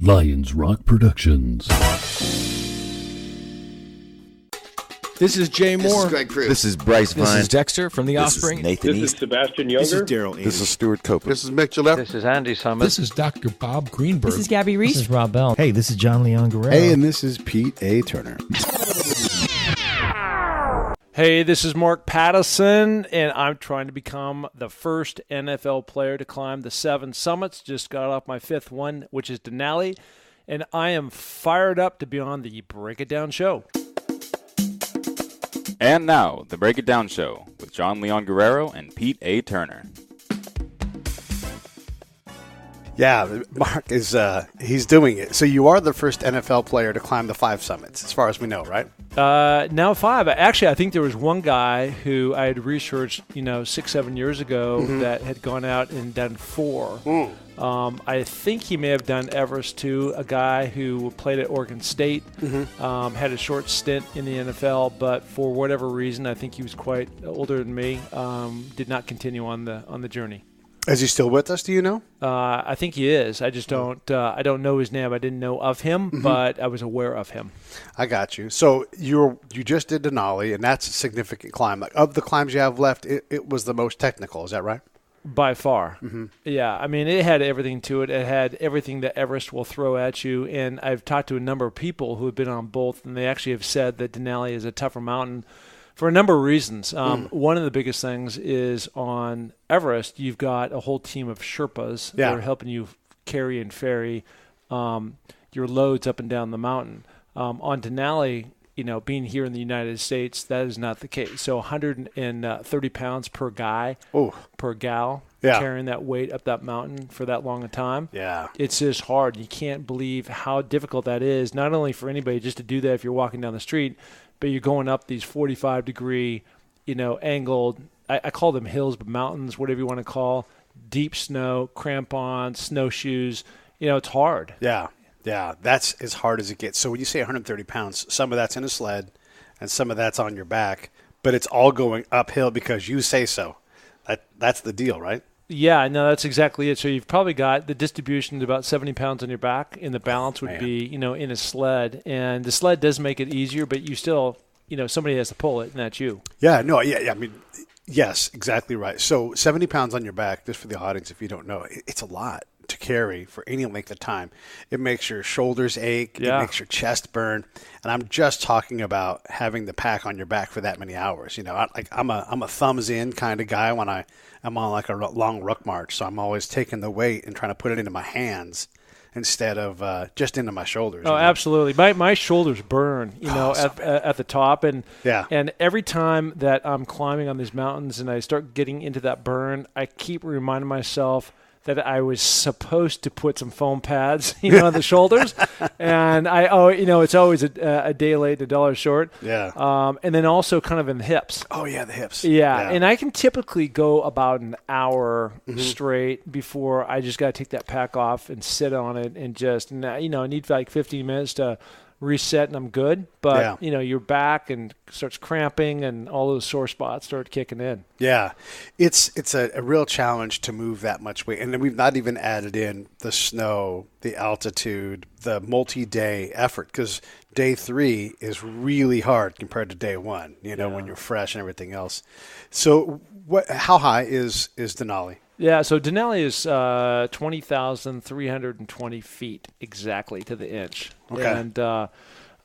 Lions Rock Productions. This is Jay Moore. This is Greg Cruz. This is Bryce Vine. This is Dexter from The Offspring. This is Nathan This East. is Sebastian Younger. This is Daryl Ames. This is Stuart Copeland. This is Mick Gillette. This is Andy Summers. This is Dr. Bob Greenberg. This is Gabby Reese. This is Rob Bell. Hey, this is John Leon Guerrero. Hey, and this is Pete A. Turner. Hey, this is Mark Pattison, and I'm trying to become the first NFL player to climb the 7 summits. Just got off my 5th one, which is Denali, and I am fired up to be on the Break It Down show. And now, the Break It Down show with John Leon Guerrero and Pete A. Turner. Yeah, Mark is he's doing it. So you are the first NFL player to climb the 5 summits, as far as we know, right? Now 5. Actually, I think there was one guy who I had researched, 6-7 years ago that had gone out and done 4. I think he may have done Everest too. A guy who played at Oregon State, had a short stint in the NFL, but for whatever reason, I think he was quite older than me. Did not continue on the journey. Is he still with us? Do you know? I think he is. I just don't. I don't know his name. I didn't know of him, but I was aware of him. I got you. So you just did Denali, and that's a significant climb. Like, of the climbs you have left, it was the most technical. Is that right? By far. Yeah. I mean, it had everything to it. It had everything that Everest will throw at you. And I've talked to a number of people who have been on both, and they actually have said that Denali is a tougher mountain for a number of reasons. One of the biggest things is on Everest, you've got a whole team of Sherpas that are helping you carry and ferry your loads up and down the mountain. On Denali, being here in the United States, that is not the case. So 130 pounds per guy, per gal, carrying that weight up that mountain for that long a time. Yeah. It's just hard. You can't believe how difficult that is, not only for anybody just to do that if you're walking down the street, but you're going up these 45-degree, angled, I call them hills, but mountains, whatever you want to call, deep snow, crampons, snowshoes. It's hard. Yeah, that's as hard as it gets. So when you say 130 pounds, some of that's in a sled and some of that's on your back, but it's all going uphill because you say so. That's the deal, right? Yeah, no, that's exactly it. So you've probably got the distribution to about 70 pounds on your back, and the balance would be, in a sled. And the sled does make it easier, but you still, somebody has to pull it, and that's you. Yeah, no, yeah. I mean, yes, exactly right. So 70 pounds on your back, just for the audience, if you don't know, it's a lot to carry for any length of time. It makes your shoulders ache. It makes your chest burn. And I'm just talking about having the pack on your back for that many hours. I'm a thumbs in kind of guy when I'm on like a long ruck march. So I'm always taking the weight and trying to put it into my hands instead of just into my shoulders. Oh, absolutely. My shoulders burn, at the top. And every time that I'm climbing on these mountains and I start getting into that burn, I keep reminding myself that I was supposed to put some foam pads, on the shoulders, and it's always a day late, $1 short. Yeah. And then also kind of in the hips. Oh yeah, the hips. Yeah. And I can typically go about an hour straight before I just got to take that pack off and sit on it and just, I need like 15 minutes to reset and I'm good. But, your back and starts cramping and all those sore spots start kicking in. Yeah. It's a real challenge to move that much weight. And then we've not even added in the snow, the altitude, the multi-day effort, because day 3 is really hard compared to day 1, when you're fresh and everything else. So how high is Denali? Yeah, so Denali is 20,320 feet exactly to the inch. Okay. And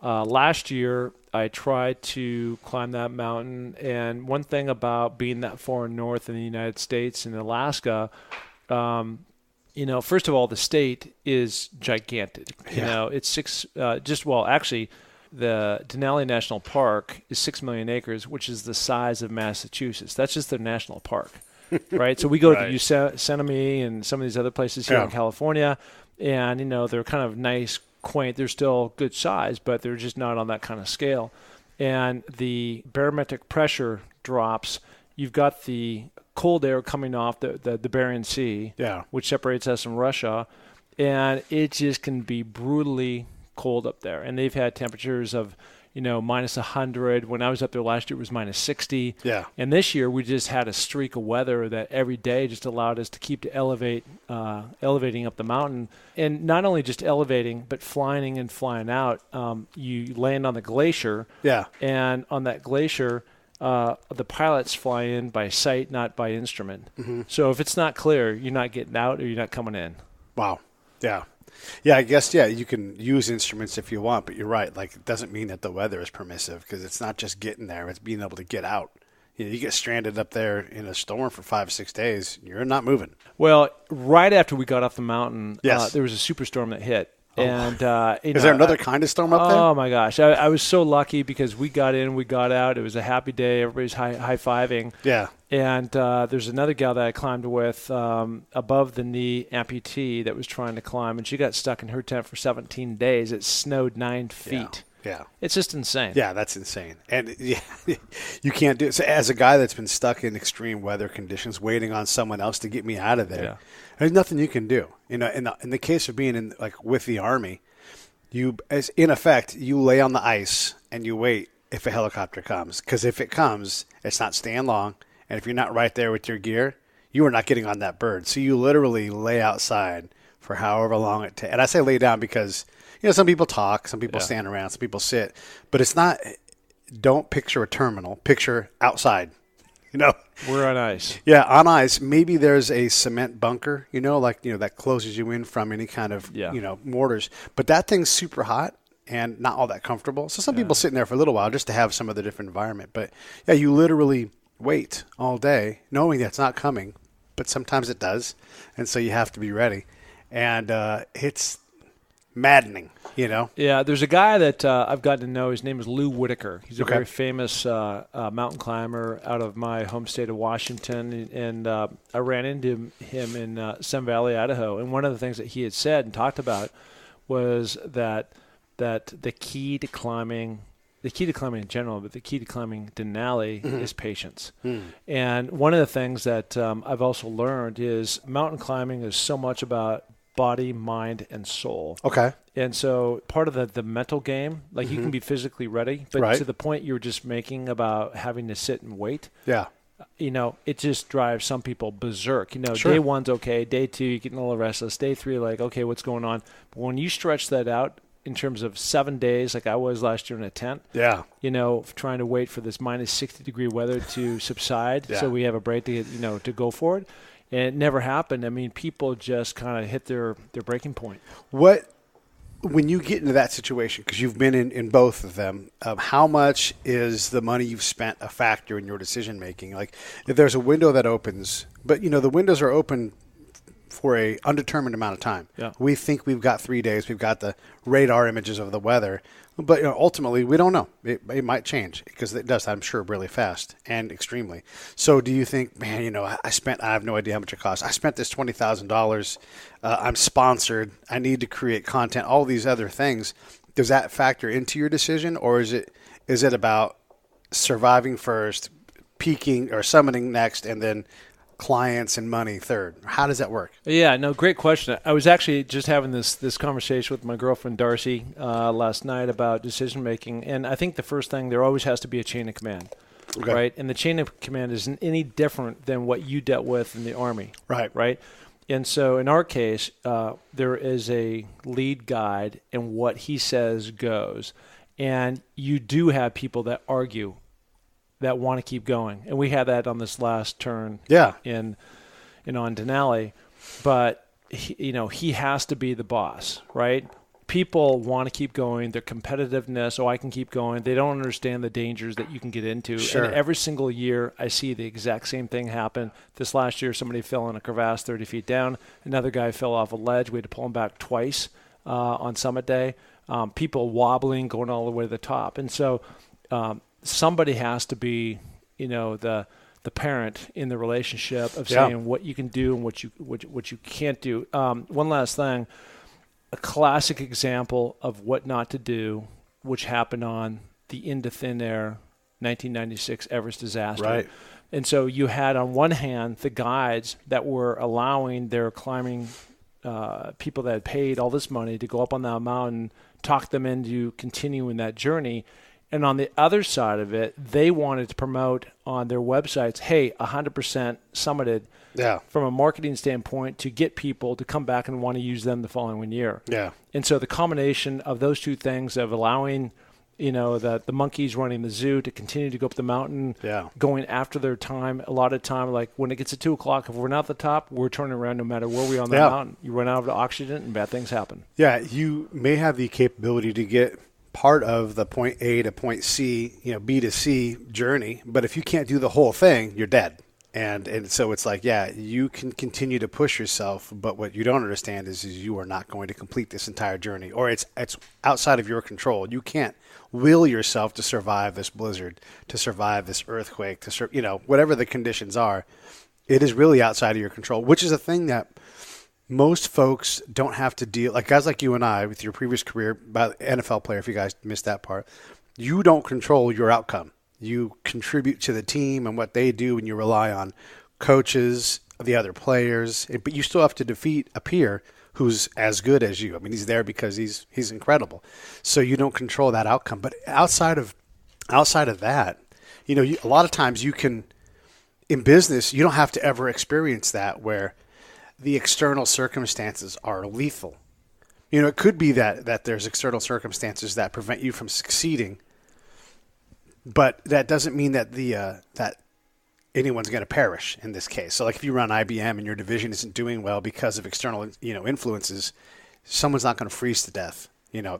last year I tried to climb that mountain, and one thing about being that far north in the United States and Alaska, first of all, the state is gigantic. It's actually, the Denali National Park is 6 million acres, which is the size of Massachusetts. That's just their national park. Right, so we go to Yosemite and some of these other places here in California, and they're kind of nice, quaint. They're still good size, but they're just not on that kind of scale. And the barometric pressure drops. You've got the cold air coming off the Bering Sea, which separates us from Russia, and it just can be brutally cold up there. And they've had temperatures of minus 100. When I was up there last year, it was minus 60. Yeah. And this year, we just had a streak of weather that every day just allowed us to keep elevating up the mountain. And not only just elevating, but flying in and flying out. You land on the glacier. Yeah. And on that glacier, the pilots fly in by sight, not by instrument. Mm-hmm. So if it's not clear, you're not getting out or you're not coming in. Wow. Yeah. Yeah, I guess, you can use instruments if you want, but you're right. Like, it doesn't mean that the weather is permissive because it's not just getting there. It's being able to get out. You get stranded up there in a storm for 5-6 days, you're not moving. Well, right after we got off the mountain, yes. There was a superstorm that hit. Oh. And is there another kind of storm up there? Oh my gosh! I was so lucky because we got in, we got out. It was a happy day. Everybody's high-fiving. Yeah. And there's another gal that I climbed with above the knee amputee that was trying to climb, and she got stuck in her tent for 17 days. It snowed 9 feet. Yeah. It's just insane. Yeah, that's insane. And you can't do it. So as a guy that's been stuck in extreme weather conditions, waiting on someone else to get me out of there, there's nothing you can do. In the case of being with the Army, in effect, you lay on the ice and you wait if a helicopter comes. Because if it comes, it's not staying long. And if you're not right there with your gear, you are not getting on that bird. So you literally lay outside for however long it takes. And I say lay down because some people talk, some people stand around, some people sit. But it's not – don't picture a terminal. Picture outside, We're on ice. Yeah, on ice. Maybe there's a cement bunker, that closes you in from any kind of, mortars. But that thing's super hot and not all that comfortable. So some people sitting there for a little while just to have some of the different environment. But, you literally wait all day knowing that's not coming. But sometimes it does. And so you have to be ready. And it's maddening, Yeah, there's a guy that I've gotten to know. His name is Lou Whitaker. He's a very famous mountain climber out of my home state of Washington, and I ran into him in Sun Valley, Idaho. And one of the things that he had said and talked about was that the key to climbing in general, but the key to climbing Denali is patience. And one of the things that I've also learned is mountain climbing is so much about body, mind, and soul. Okay. And so part of the mental game, like you can be physically ready, but to the point you were just making about having to sit and wait. Yeah. It just drives some people berserk. Sure. Day one's okay. Day two, you're getting a little restless. Day three, like, okay, what's going on? But when you stretch that out in terms of 7 days, like I was last year in a tent, trying to wait for this minus 60-degree weather to subside so we have a break to to go for it. And it never happened. I mean, people just kind of hit their breaking point. When you get into that situation, because you've been in both of them, how much is the money you've spent a factor in your decision making? Like, if there's a window that opens, but the windows are open for a undetermined amount of time. Yeah. We think we've got 3 days. We've got the radar images of the weather. But ultimately, we don't know. It might change because it does, I'm sure, really fast and extremely. So do you think, man, I have no idea how much it costs. I spent this $20,000. I'm sponsored. I need to create content, all these other things. Does that factor into your decision, or is it about surviving first, peaking or summiting next, and then clients and money third? How does that work? Yeah, no, great question. I was actually just having this conversation with my girlfriend Darcy last night about decision making, and I think the first thing, there always has to be a chain of command, right? And the chain of command isn't any different than what you dealt with in the Army, right? And so in our case, there is a lead guide, and what he says goes, and you do have people that argue, that want to keep going. And we had that on this last turn on Denali. But, he has to be the boss, right? People want to keep going. Their competitiveness, I can keep going. They don't understand the dangers that you can get into. Sure. And every single year, I see the exact same thing happen. This last year, somebody fell in a crevasse 30 feet down. Another guy fell off a ledge. We had to pull him back twice on summit day. People wobbling, going all the way to the top. And so somebody has to be, the parent in the relationship of saying what you can do and what you can't do. One last thing, a classic example of what not to do, which happened on the Into Thin Air 1996 Everest disaster. Right. And so you had on one hand the guides that were allowing their climbing people that had paid all this money to go up on that mountain, talk them into continuing that journey. And on the other side of it, they wanted to promote on their websites, hey, 100% summited from a marketing standpoint to get people to come back and want to use them the following year. Yeah. And so the combination of those two things of allowing, the monkeys running the zoo to continue to go up the mountain, going after their time, a lot of time, like when it gets to 2 o'clock, if we're not at the top, we're turning around no matter where we are on the mountain. You run out of oxygen and bad things happen. Yeah, you may have the capability to get part of the point A to point C, B to C journey, but if you can't do the whole thing, you're dead. And so it's like, you can continue to push yourself, but what you don't understand is you are not going to complete this entire journey, or it's outside of your control. You can't will yourself to survive this blizzard, to survive this earthquake, to whatever the conditions are. It is really outside of your control, which is a thing that most folks don't have to deal, like guys like you and I with your previous career, NFL player, if you guys missed that part, you don't control your outcome. You contribute to the team and what they do, and you rely on coaches, the other players, but you still have to defeat a peer who's as good as you. I mean, he's there because he's incredible. So you don't control that outcome. But outside of that, a lot of times you can, in business, you don't have to ever experience that where the external circumstances are lethal. It could be that there's external circumstances that prevent you from succeeding, but that doesn't mean that that anyone's going to perish in this case. So like if you run IBM and your division isn't doing well because of external, influences, someone's not going to freeze to death,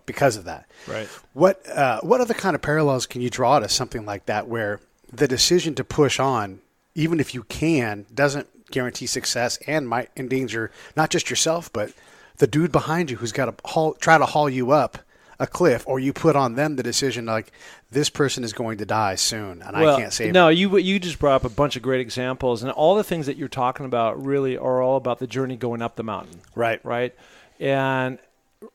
because of that. Right. What other kind of parallels can you draw to something like that where the decision to push on, even if you can, doesn't guarantee success and might endanger not just yourself, but the dude behind you who's got to try to haul you up a cliff, or you put on them the decision like this person is going to die soon and I can't save him. You just brought up a bunch of great examples, and all the things that you're talking about really are all about the journey going up the mountain. Right. And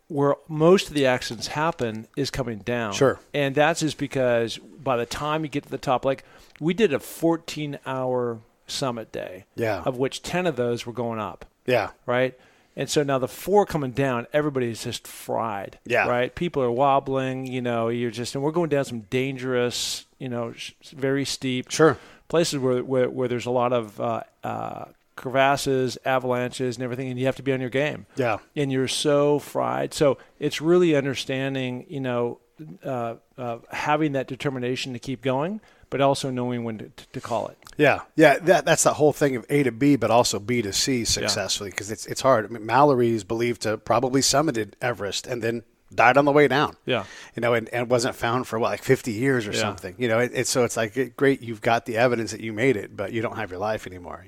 where most of the accidents happen is coming down. Sure. And that's just because by the time you get to the top, like we did a 14-hour summit day, of which 10 of those were going up. Yeah. Right. And so now the 4 coming down, everybody's just fried. Yeah. Right. People are wobbling. And we're going down some dangerous, very steep places where there's a lot of crevasses, avalanches, and everything, and you have to be on your game. Yeah. And you're so fried. So it's really understanding, having that determination to keep going, but also knowing when to call it. Yeah. That's the whole thing of A to B, but also B to C successfully, because it's hard. I mean, Mallory is believed to probably summited Everest and then died on the way down. Yeah. And wasn't found for like 50 years or something. So it's like great, you've got the evidence that you made it, but you don't have your life anymore.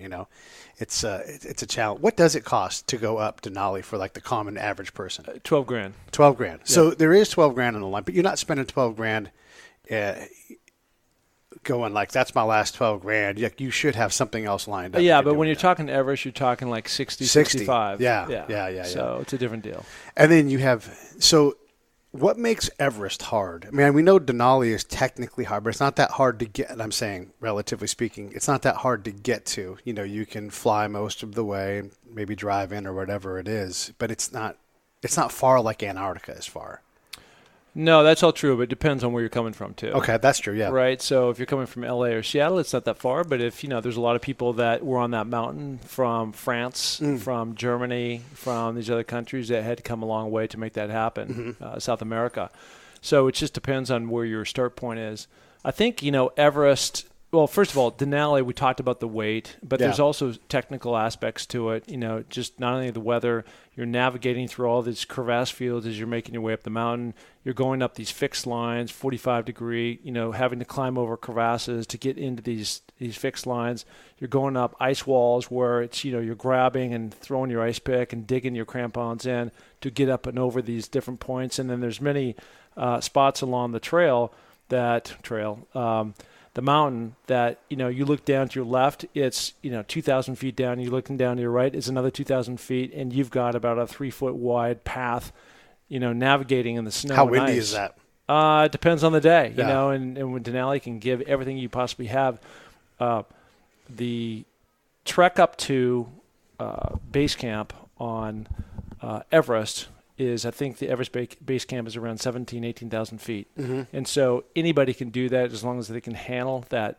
It's a challenge. What does it cost to go up Denali for like the common average person? $12,000. $12,000. Yeah. So there is $12,000 on the line, but you're not spending $12,000. Going like that's my last $12,000. You should have something else lined up. Yeah, but when you're talking Everest, you're talking like 60, 65. Yeah. So it's a different deal. And then you have what makes Everest hard? I mean, we know Denali is technically hard, but it's not that hard to get. And I'm saying, relatively speaking, it's not that hard to get to. You can fly most of the way, and maybe drive in or whatever it is, but it's not far like Antarctica is far. No, that's all true, but it depends on where you're coming from, too. Okay, that's true, yeah. Right, so if you're coming from L.A. or Seattle, it's not that far, but if, there's a lot of people that were on that mountain from France, from Germany, from these other countries that had to come a long way to make that happen, South America. So it just depends on where your start point is. I think, Everest, well, first of all, Denali, we talked about the weight, but there's also technical aspects to it, just not only the weather, you're navigating through all these crevasse fields as you're making your way up the mountain. You're going up these fixed lines, 45 degree, having to climb over crevasses to get into these fixed lines. You're going up ice walls where it's, you're grabbing and throwing your ice pick and digging your crampons in to get up and over these different points. And then there's many spots along the the mountain that, you look down to your left, it's, 2,000 feet down. You're looking down to your right, it's another 2,000 feet, and you've got about a 3-foot wide path, navigating in the snow. How and windy ice. is that? It depends on the day, Yeah. And when Denali can give everything you possibly have. The trek up to base camp on Everest is I think the Everest base camp is around 18,000 feet. And so anybody can do that as long as they can handle that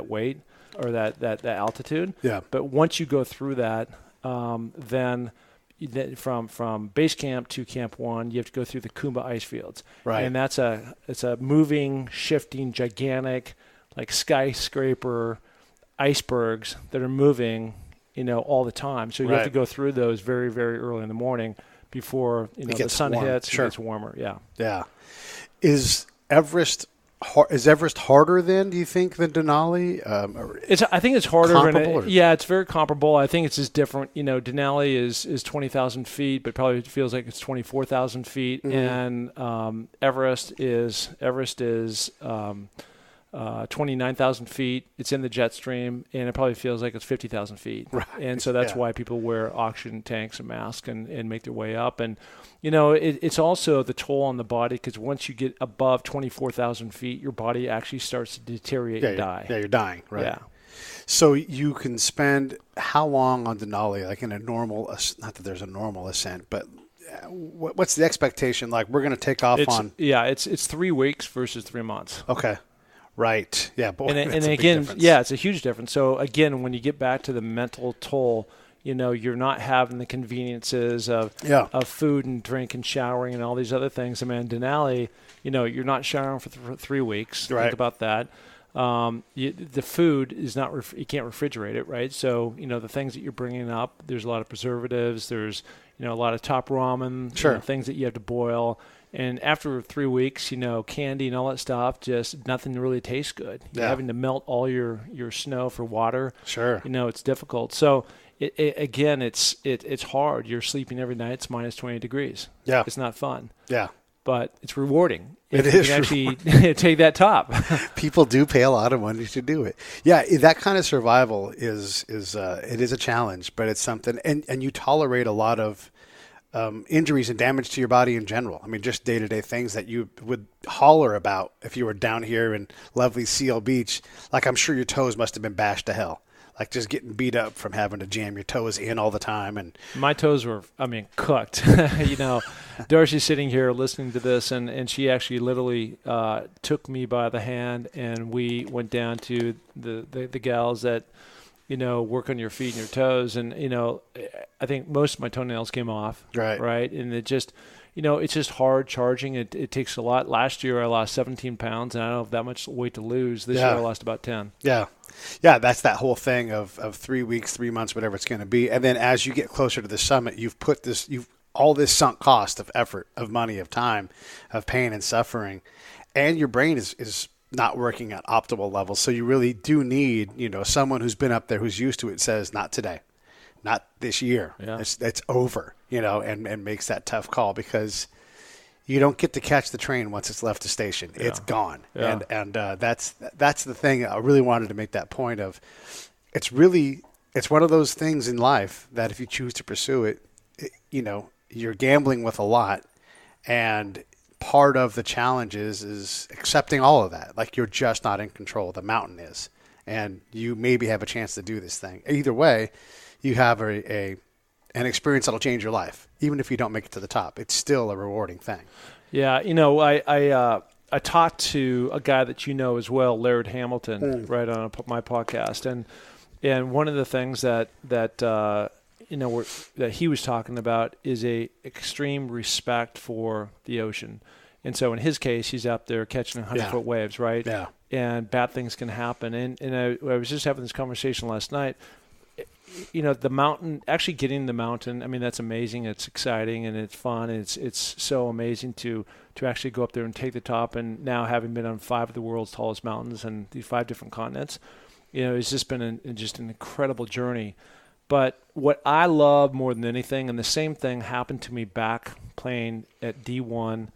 weight or that altitude. Yeah. But once you go through that, then from base camp to Camp 1, you have to go through the Kumba ice fields. Right. And it's a moving, shifting, gigantic, like skyscraper icebergs that are moving, all the time. So you have to go through those very, very early in the morning before the sun hits and it gets warmer. Yeah. Yeah. Is Everest harder then, do you think, than Denali? I think it's harder. Comparable? It's very comparable. I think it's just different. Denali is 20,000 feet, but probably feels like it's 24,000 feet. And Everest is 29,000 feet. It's in the jet stream, and it probably feels like it's 50,000 feet. Right. And so that's why people wear oxygen tanks and masks and make their way up. And, it's also the toll on the body, because once you get above 24,000 feet, your body actually starts to deteriorate and die. Yeah, you're dying, right? Yeah. So you can spend how long on Denali, like in a normal, not that there's a normal ascent, but what's the expectation? Like, we're going to take off on... Yeah, it's 3 weeks versus 3 months. Okay. Right. Yeah. Boy, and again, it's a huge difference. So again, when you get back to the mental toll, you're not having the conveniences of food and drink and showering and all these other things. I mean, Denali, you're not showering for 3 weeks. Right. Think about that. The food is not, you can't refrigerate it, right? So, the things that you're bringing up, there's a lot of preservatives. There's, a lot of top ramen, things that you have to boil. And after 3 weeks, candy and all that stuff, just nothing really tastes good. You're having to melt all your snow for water. Sure. It's difficult. So, it's hard. You're sleeping every night. It's minus 20 degrees. Yeah. It's not fun. Yeah. But it's rewarding. It is. You can actually take that top. People do pay a lot of money to do it. Yeah, that kind of survival is it is a challenge, but it's something. And you tolerate a lot of injuries and damage to your body in general. I mean, just day-to-day things that you would holler about if you were down here in lovely Seal Beach. Like, I'm sure your toes must have been bashed to hell. Like, just getting beat up from having to jam your toes in all the time. And my toes were, cooked. Darcy's sitting here listening to this, and she actually literally took me by the hand, and we went down to the gals that, work on your feet and your toes. And, I think most of my toenails came off. Right. And it just, it's just hard charging. It takes a lot. Last year I lost 17 pounds, and I don't have that much weight to lose. This year I lost about 10. Yeah. Yeah, that's that whole thing of 3 weeks, 3 months, whatever it's going to be. And then as you get closer to the summit, you've all this sunk cost of effort, of money, of time, of pain and suffering, and your brain is not working at optimal levels. So you really do need, someone who's been up there, who's used to it, says, not today, not this year. Yeah. It's over, and makes that tough call, because you don't get to catch the train once it's left the station. Yeah. It's gone. Yeah. And that's the thing. I really wanted to make that point of, it's one of those things in life that if you choose to pursue it, you're gambling with a lot. And part of the challenge is accepting all of that. Like, you're just not in control. The mountain is. And you maybe have a chance to do this thing. Either way, you have an experience that'll change your life. Even if you don't make it to the top, it's still a rewarding thing. Yeah, I talked to a guy that as well, Laird Hamilton, right on my podcast, and one of the things that he was talking about is a extreme respect for the ocean. And so in his case, he's out there catching 100-foot waves, right? Yeah. And bad things can happen. And I was just having this conversation last night. The mountain, actually getting the mountain, I mean, that's amazing. It's exciting and it's fun. And it's so amazing to actually go up there and take the top. And now, having been on 5 of the world's tallest mountains and these 5 different continents, it's just been an incredible journey. But what I love more than anything, and the same thing happened to me back playing at D1,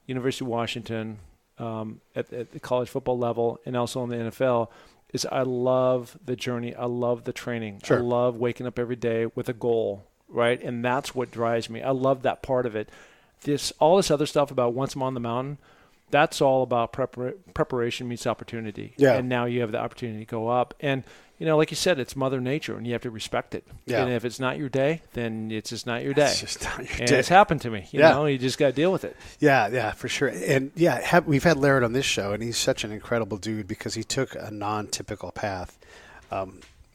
University of Washington, at the college football level, and also in the NFL, is I love the journey. I love the training. Sure. I love waking up every day with a goal, right? And that's what drives me. I love that part of it. All this other stuff about once I'm on the mountain, That's all about preparation meets opportunity. Yeah. And now you have the opportunity to go up. And, like you said, it's Mother Nature, and you have to respect it. Yeah. And if it's not your day, then it's just not your day. It's just not your and day. It's happened to me. You just got to deal with it. Yeah, for sure. And we've had Laird on this show, and he's such an incredible dude because he took a non-typical path.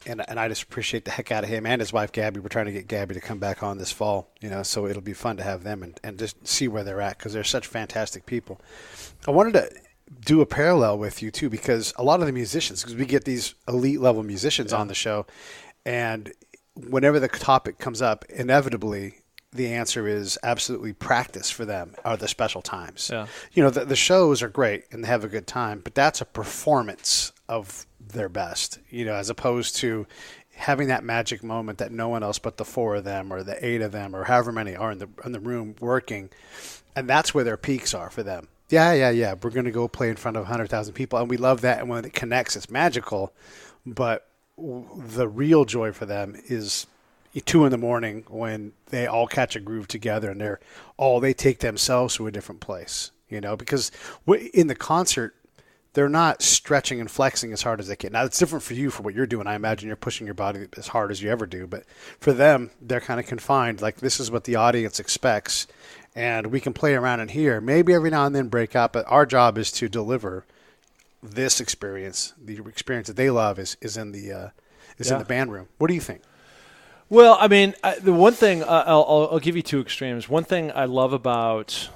And I just appreciate the heck out of him and his wife, Gabby. We're trying to get Gabby to come back on this fall, so it'll be fun to have them and just see where they're at because they're such fantastic people. I wanted to do a parallel with you, too, because a lot of the musicians, because we get these elite-level musicians on the show, and whenever the topic comes up, inevitably the answer is absolutely practice for them are the special times. Yeah. The shows are great and they have a good time, but that's a performance of their best, as opposed to having that magic moment that no one else but the 4 of them or the 8 of them or however many are in the room working. And that's where their peaks are for them. Yeah. We're going to go play in front of 100,000 people. And we love that. And when it connects, it's magical. But the real joy for them is 2 a.m. when they all catch a groove together and they take themselves to a different place, because in the concert, they're not stretching and flexing as hard as they can. Now, it's different for you for what you're doing. I imagine you're pushing your body as hard as you ever do. But for them, they're kind of confined. Like, this is what the audience expects. And we can play around in here. Maybe every now and then break out. But our job is to deliver this experience. The experience that they love is in the band room. What do you think? Well, I mean, the one thing I'll give you 2 extremes. One thing I loved about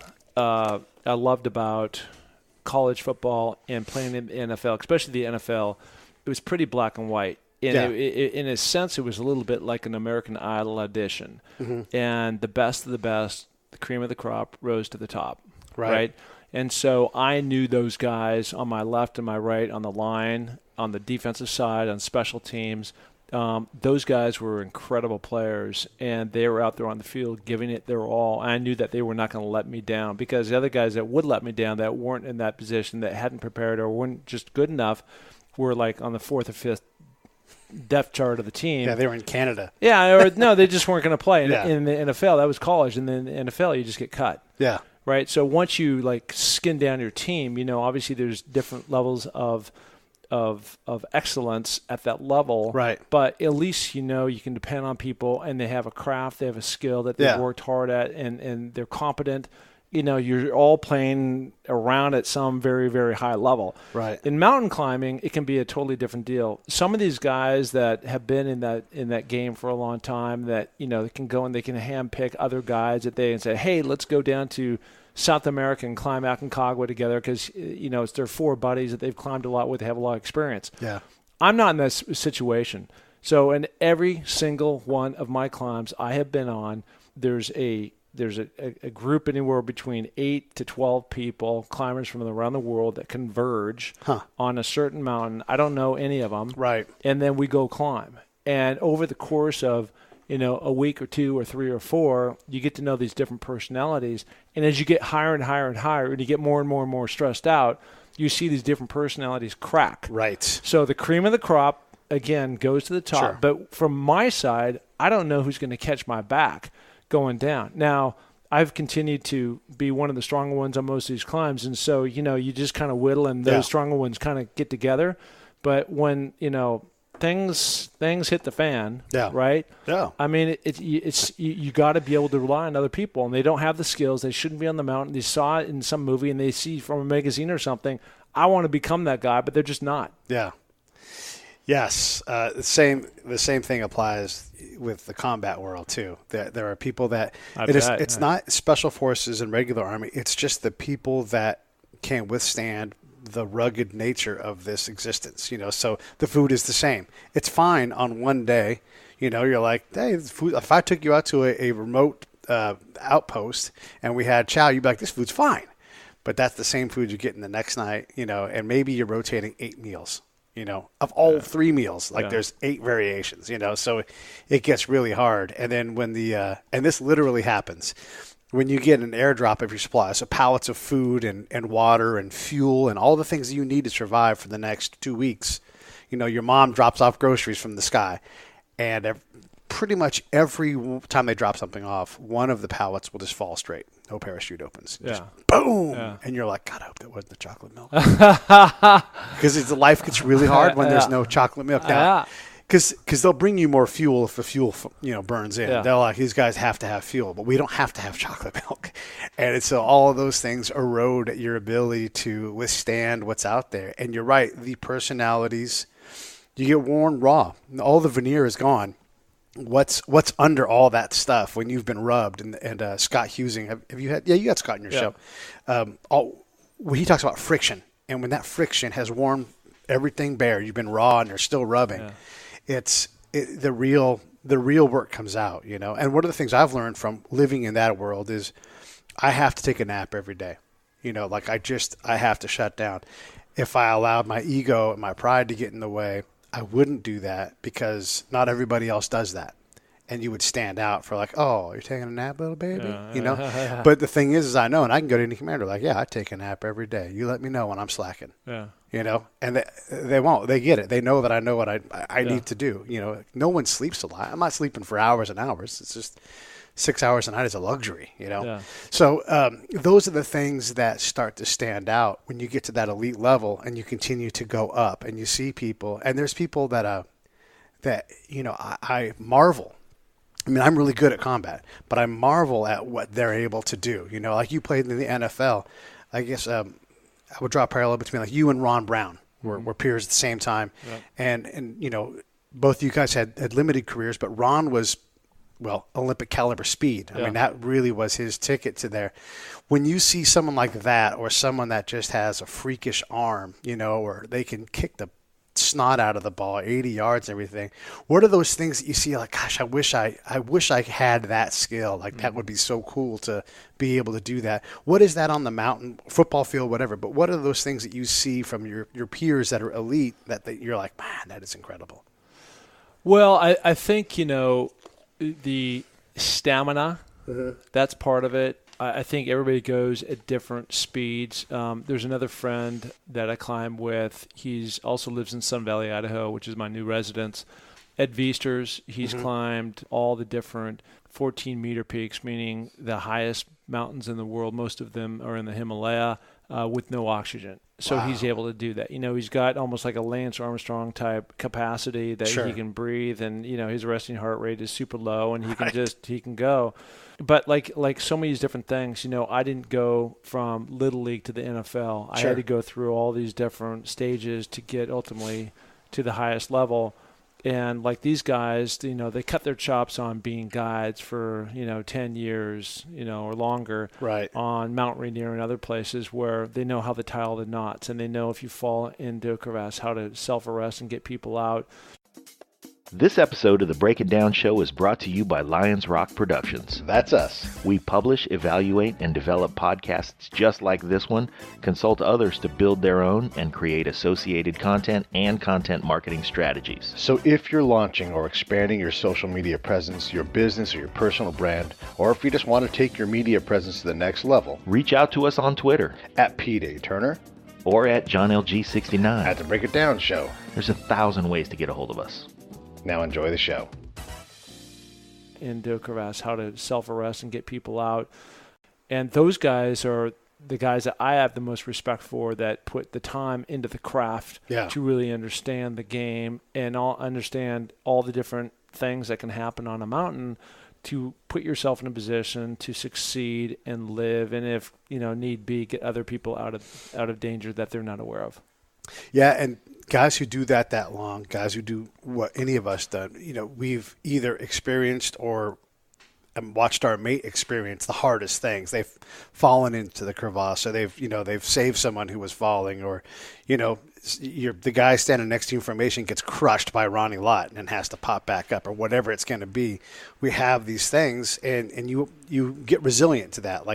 college football and playing in the NFL, especially the NFL, it was pretty black and white. And in a sense, it was a little bit like an American Idol audition. Mm-hmm. And the best of the best, the cream of the crop, rose to the top. Right? And so I knew those guys on my left and my right, on the line, on the defensive side, on special teams. Those guys were incredible players, and they were out there on the field giving it their all. I knew that they were not going to let me down because the other guys that would let me down, that weren't in that position, that hadn't prepared or weren't just good enough, were like on the 4th or 5th depth chart of the team. Yeah, they were in Canada. Yeah, or no, they just weren't going to play. In the NFL, that was college, and then in the NFL, you just get cut. Yeah. Right? So once you skin down your team, obviously there's different levels of excellence at that level. Right. But at least you can depend on people, and they have a craft, they have a skill that they've worked hard at, and they're competent. You're all playing around at some very, very high level. Right. In mountain climbing, it can be a totally different deal. Some of these guys that have been in that game for a long time, that they can go and they can handpick other guys that they and say, hey, let's go down to South America and climb Aconcagua together because it's their 4 buddies that they've climbed a lot with. They have a lot of experience. Yeah. I'm not in that situation. So in every single one of my climbs I have been on, there's a group anywhere between 8 to 12 people, climbers from around the world, that converge on a certain mountain. I don't know any of them. Right. And then we go climb. And over the course of a week or 2 or 3 or 4, you get to know these different personalities. And as you get higher and higher and higher, and you get more and more and more stressed out, you see these different personalities crack. Right. So the cream of the crop, again, goes to the top. Sure. But from my side, I don't know who's going to catch my back going down. Now, I've continued to be one of the stronger ones on most of these climbs. And so, you just kind of whittle and those stronger ones kind of get together. But when, things hit the fan, right? Yeah. I mean, you got to be able to rely on other people, and they don't have the skills. They shouldn't be on the mountain. They saw it in some movie, and they see from a magazine or something, I want to become that guy, but they're just not. Yeah. Yes. The same thing applies with the combat world too. There are people that it's not special forces and regular army. It's just the people that can withstand the rugged nature of this existence. So the food is the same. It's fine on one day. You're like, hey, food, if I took you out to a remote outpost and we had chow, you'd be like, this food's fine. But that's the same food you're getting the next night, and maybe you're rotating 8 meals. Of all 3 meals, there's 8 variations, so it gets really hard. And then when and this literally happens, when you get an airdrop of your supplies, so pallets of food and water and fuel and all the things that you need to survive for the next 2 weeks, your mom drops off groceries from the sky and pretty much every time they drop something off, one of the pallets will just fall straight. No parachute opens. Just boom. Yeah. And you're like, God, I hope that wasn't the chocolate milk. Because the life gets really hard when there's no chocolate milk. Now, because they'll bring you more fuel if the fuel burns in. They're like, these guys have to have fuel, but we don't have to have chocolate milk. And so all of those things erode your ability to withstand what's out there. And you're right, the personalities, you get worn raw. All the veneer is gone. What's under all that stuff when you've been rubbed? And Scott Husing, have you had? Yeah, you had Scott on your show. He talks about friction, and when that friction has worn everything bare, you've been raw and they're still rubbing. Yeah. The real work comes out, And one of the things I've learned from living in that world is I have to take a nap every day. I have to shut down. If I allowed my ego and my pride to get in the way, I wouldn't do that because not everybody else does that. And you would stand out for like, oh, you're taking a nap, little baby, But the thing is I know, and I can go to any commander like, yeah, I take a nap every day. You let me know when I'm slacking, And they won't. They get it. They know that I know what I need to do. No one sleeps a lot. I'm not sleeping for hours and hours. It's just 6 hours a night is a luxury, Yeah. So those are the things that start to stand out when you get to that elite level and you continue to go up and you see people. And there's people that I marvel. I mean, I'm really good at combat, but I marvel at what they're able to do. Like you played in the NFL. I guess I would draw a parallel between like you and Ron Brown. We're peers at the same time. Yep. And both of you guys had limited careers, but Ron was – Olympic caliber speed. I mean, that really was his ticket to there. When you see someone like that or someone that just has a freakish arm, or they can kick the snot out of the ball 80 yards and everything, what are those things that you see like, gosh, I wish I had that skill. Like that would be so cool to be able to do that. What is that on the mountain, football field, whatever, but what are those things that you see from your peers that are elite that you're like, man, that is incredible? Well, I think, the stamina, that's part of it. I think everybody goes at different speeds. There's another friend that I climb with. He's also lives in Sun Valley, Idaho, which is my new residence. Ed Viesters, he's climbed all the different 14-meter peaks, meaning the highest mountains in the world. Most of them are in the Himalaya with no oxygen. So he's able to do that. He's got almost like a Lance Armstrong type capacity that he can breathe, and his resting heart rate is super low, and he can go. But like so many of these different things, I didn't go from Little League to the NFL. I had to go through all these different stages to get ultimately to the highest level. And like these guys, they cut their chops on being guides for, 10 years, or longer on Mount Rainier and other places where they know how to tie all the knots, and they know if you fall into a crevasse, how to self-arrest and get people out. This episode of the Break It Down Show is brought to you by Lions Rock Productions. That's us. We publish, evaluate, and develop podcasts just like this one, consult others to build their own, and create associated content and content marketing strategies. So if you're launching or expanding your social media presence, your business or your personal brand, or if you just want to take your media presence to the next level, reach out to us on Twitter at Pete A. Turner or at JohnLG69 at the Break It Down Show. There's 1,000 ways to get a hold of us. Now enjoy the show. Into a crevasse, how to self-arrest and get people out. And those guys are the guys that I have the most respect for, that put the time into the craft to really understand the game and understand all the different things that can happen on a mountain to put yourself in a position to succeed and live, and if need be, get other people out of danger that they're not aware of. Yeah, and guys who do that long, guys who do what any of us done, we've either experienced or watched our mate experience the hardest things. They've fallen into the crevasse, or they've saved someone who was falling, or the guy standing next to you in formation gets crushed by Ronnie Lott and has to pop back up, or whatever it's going to be. We have these things, and you get resilient to that.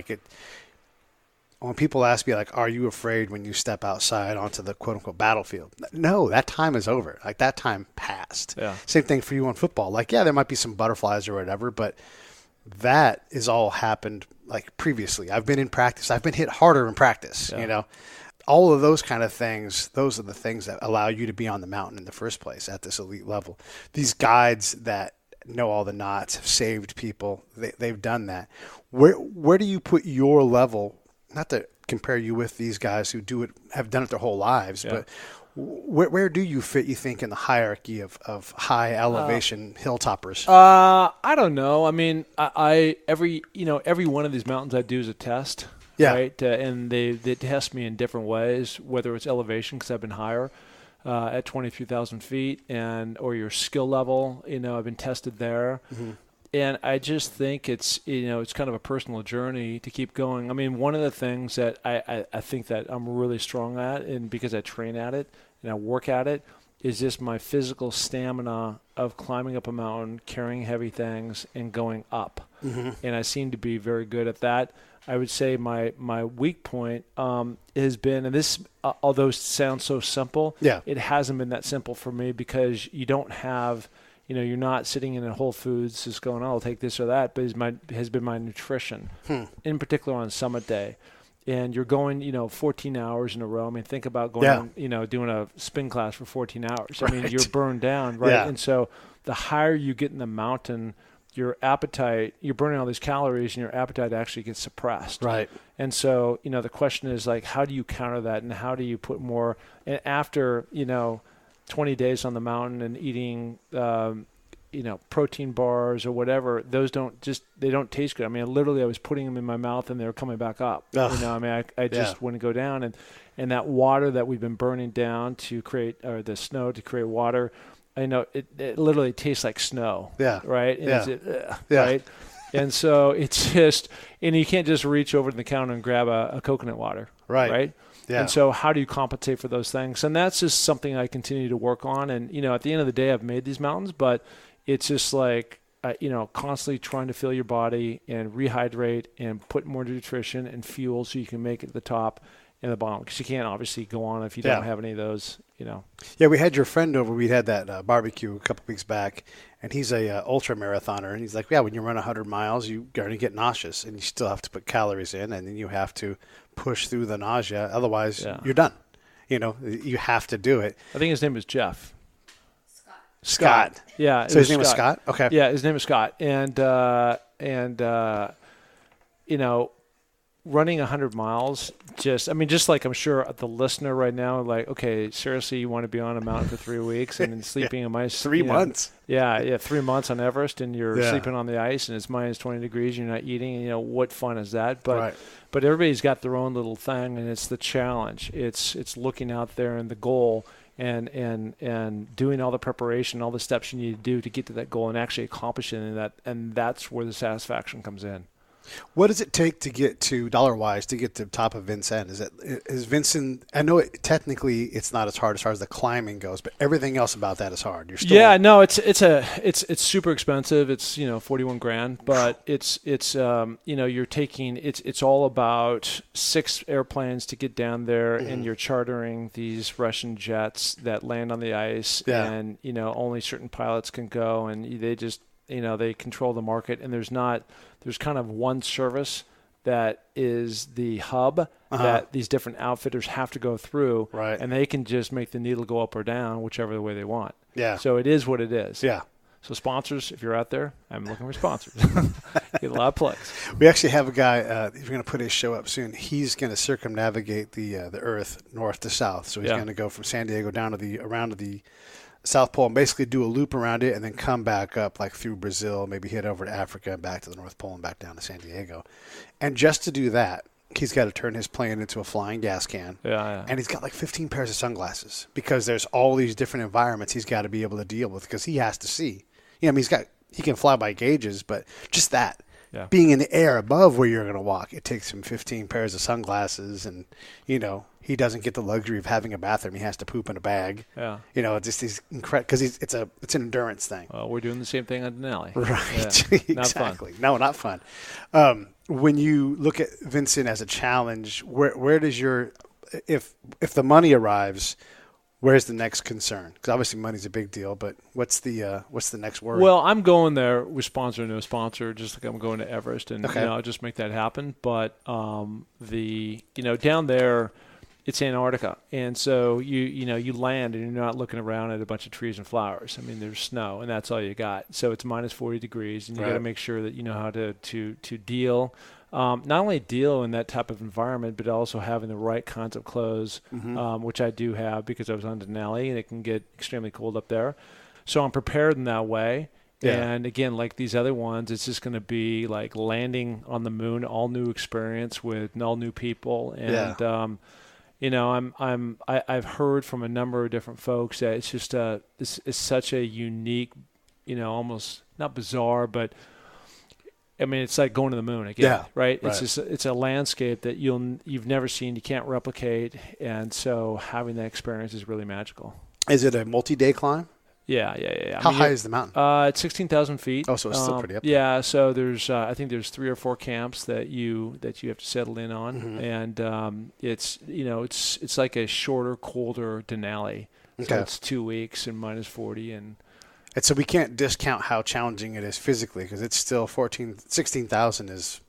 When people ask me, like, are you afraid when you step outside onto the quote-unquote battlefield? No, that time is over. Like, that time passed. Yeah. Same thing for you on football. Like, yeah, there might be some butterflies or whatever, but that is all happened, like, previously. I've been in practice. I've been hit harder in practice, All of those kind of things, those are the things that allow you to be on the mountain in the first place at this elite level. These guides that know all the knots, have saved people. They've done that. Where do you put your level? Not to compare you with these guys who have done it their whole lives, but where do you fit, you think, in the hierarchy of high elevation hilltoppers? I don't know. I mean, every one of these mountains I do is a test. Yeah. Right. And they test me in different ways, whether it's elevation, because I've been higher at 23,000 feet, or your skill level. I've been tested there. Mm-hmm. And I just think it's kind of a personal journey to keep going. I mean, one of the things that I think that I'm really strong at, and because I train at it and I work at it, is just my physical stamina of climbing up a mountain, carrying heavy things, and going up. Mm-hmm. And I seem to be very good at that. I would say my weak point has been, and this, although it sounds so simple, it hasn't been that simple for me, because you don't have, you're not sitting in a Whole Foods just going, I'll take this or that, but has been my nutrition, in particular on summit day. And you're going, 14 hours in a row. I mean, think about going, doing a spin class for 14 hours. I mean, you're burned down, right? Yeah. And so the higher you get in the mountain, your appetite, you're burning all these calories, and your appetite actually gets suppressed. Right. And so, the question is, like, how do you counter that, and how do you put more? And after, 20 days on the mountain and eating, protein bars or whatever, those don't taste good. I mean, literally I was putting them in my mouth and they were coming back up. Ugh. I just wouldn't go down. And that water that we've been burning down to create, or the snow to create water, I know it literally tastes like snow. Yeah. Right. And right. And so it's just, and you can't just reach over to the counter and grab a coconut water. Right. Right. Yeah. And so how do you compensate for those things? And that's just something I continue to work on. And, at the end of the day, I've made these mountains, but it's just like, constantly trying to fill your body and rehydrate and put more nutrition and fuel so you can make it to the top and the bottom. Because you can't obviously go on if you don't have any of those, Yeah, we had your friend over. We had that barbecue a couple weeks back, and he's a ultra marathoner. And he's like, when you run 100 miles, you're going to get nauseous, and you still have to put calories in, and then you have to push through the nausea. Otherwise, you're done. You have to do it. I think his name was Jeff. Scott. Yeah. So his name was Scott? Okay. Yeah, his name is Scott. And running 100 miles, just like I'm sure the listener right now, like, okay, seriously, you want to be on a mountain for 3 weeks and then sleeping in ice? 3 months. Yeah, 3 months on Everest, and you're sleeping on the ice, and it's minus 20 degrees, and you're not eating. What fun is that? But but everybody's got their own little thing, and it's the challenge. It's looking out there and the goal. And doing all the preparation, all the steps you need to do to get to that goal and actually accomplishing that, and that's where the satisfaction comes in. What does it take to get to, dollar-wise, to get to the top of Vinson? Is Vinson? I know technically it's not as hard as far as the climbing goes, but everything else about that is hard. You're still it's super expensive. It's $41,000, but you're taking it's all about 6 airplanes to get down there, and you're chartering these Russian jets that land on the ice, and only certain pilots can go, and they just they control the market, and there's kind of one service that is the hub that these different outfitters have to go through, and they can just make the needle go up or down whichever the way they want. Yeah. So it is what it is. Yeah. So sponsors, if you're out there, I'm looking for sponsors. Get a lot of plugs. We actually have a guy, we're going to put his show up soon. He's going to circumnavigate the Earth north to south. So he's going to go from San Diego down to around to the South Pole and basically do a loop around it and then come back up like through Brazil, maybe head over to Africa and back to the North Pole and back down to San Diego. And just to do that, he's got to turn his plane into a flying gas can. Yeah. And he's got like 15 pairs of sunglasses because there's all these different environments he's got to be able to deal with because he has to see. He can fly by gauges, but just that. Yeah. Being in the air above where you're going to walk, it takes him 15 pairs of sunglasses, and he doesn't get the luxury of having a bathroom. He has to poop in a bag. Yeah, it's just these incredible because it's an endurance thing. We're doing the same thing on Denali. Right, yeah. Not exactly. Fun. No, not fun. When you look at Vinson as a challenge, where does if the money arrives? Where's the next concern? Because obviously money's a big deal, but what's the next worry? Well, I'm going there with sponsor or no sponsor, just like I'm going to Everest, and I'll just make that happen. But down there, It's Antarctica, and so you land and you're not looking around at a bunch of trees and flowers. I mean, there's snow, and that's all you got. So it's minus 40 degrees, and you got to make sure that you know how to deal. Not only deal in that type of environment, but also having the right kinds of clothes, which I do have because I was on Denali, and it can get extremely cold up there. So I'm prepared in that way. Yeah. And again, like these other ones, it's just going to be like landing on the moon, all new experience with all new people, and I've heard from a number of different folks that it's just it's such a unique, almost not bizarre, but I mean it's like going to the moon again, right? It's a landscape that you've never seen, you can't replicate, and so having that experience is really magical. Is it a multi-day climb? Yeah. How high is the mountain? It's 16,000 feet. Oh, so it's still pretty up there. Yeah, so there's I think there's 3 or 4 camps that you have to settle in on, and it's like a shorter, colder Denali. So it's 2 weeks and minus 40, and so we can't discount how challenging it is physically because it's still 16,000 is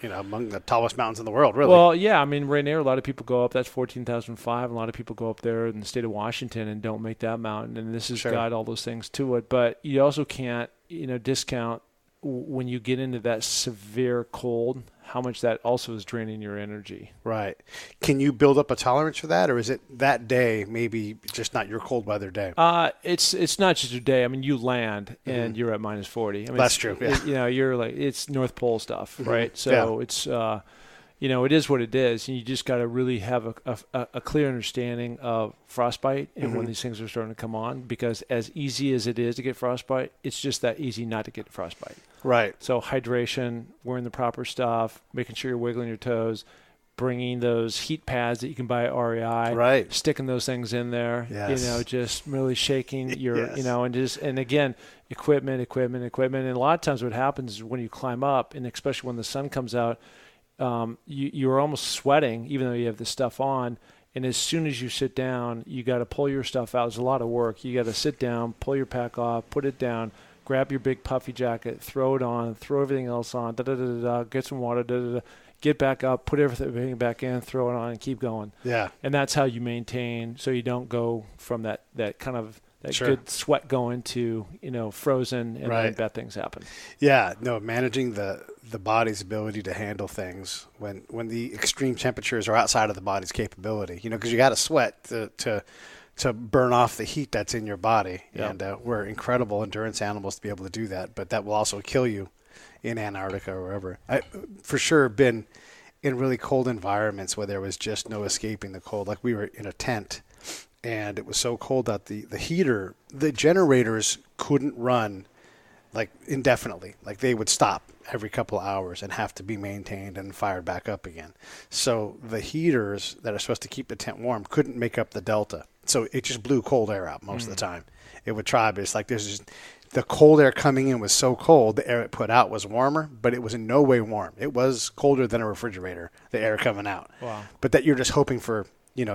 among the tallest mountains in the world, really. Well, yeah, I mean, Rainier, a lot of people go up. That's 14,005. A lot of people go up there in the state of Washington and don't make that mountain. And this has got all those things to it. But you also can't, discount when you get into that severe cold, how much that also is draining your energy. Right. Can you build up a tolerance for that, or is it that day maybe just not your cold weather day? It's not just your day. I mean, you land and you're at minus 40. I mean, that's true. Yeah. You're like, it's North Pole stuff, right? So it's it is what it is, and you just got to really have a clear understanding of frostbite and when these things are starting to come on, because as easy as it is to get frostbite, it's just that easy not to get frostbite. Right. So hydration, wearing the proper stuff, making sure you're wiggling your toes, bringing those heat pads that you can buy at REI, sticking those things in there, just really shaking your, and again, equipment. And a lot of times what happens is when you climb up, and especially when the sun comes out, you're almost sweating even though you have the stuff on. And as soon as you sit down, you got to pull your stuff out. There's a lot of work. You got to sit down, pull your pack off, put it down, grab your big puffy jacket, throw it on, throw everything else on, get some water, get back up, put everything back in, throw it on, and keep going. Yeah. And that's how you maintain, so you don't go from that kind of good sweat going to, frozen, and then bad things happen. Yeah. No, managing the body's ability to handle things when the extreme temperatures are outside of the body's capability, because you got to sweat to burn off the heat that's in your body. Yep. And we're incredible endurance animals to be able to do that, but that will also kill you in Antarctica or wherever. I for sure been in really cold environments where there was just no escaping the cold. Like we were in a tent and it was so cold that the generators couldn't run like indefinitely. Like they would stop every couple of hours and have to be maintained and fired back up again. So the heaters that are supposed to keep the tent warm couldn't make up the delta. So it just blew cold air out most of the time. It would try, but it's like the cold air coming in was so cold, the air it put out was warmer, but it was in no way warm. It was colder than a refrigerator, the air coming out. Wow. But that you're just hoping for,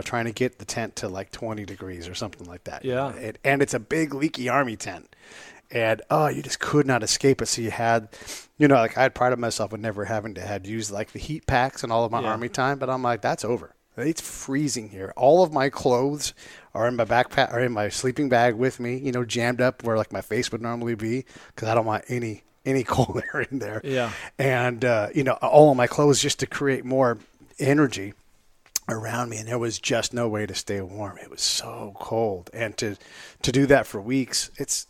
trying to get the tent to like 20 degrees or something like that. Yeah. And it's a big leaky army tent. And, you just could not escape it. So you had, I had prided myself on never having to had used like the heat packs and all of my army time, but I'm like, that's over. It's freezing here. All of my clothes are in my backpack or in my sleeping bag with me, jammed up where like my face would normally be because I don't want any cold air in there. Yeah. And, all of my clothes just to create more energy around me. And there was just no way to stay warm. It was so cold. And to do that for weeks, it's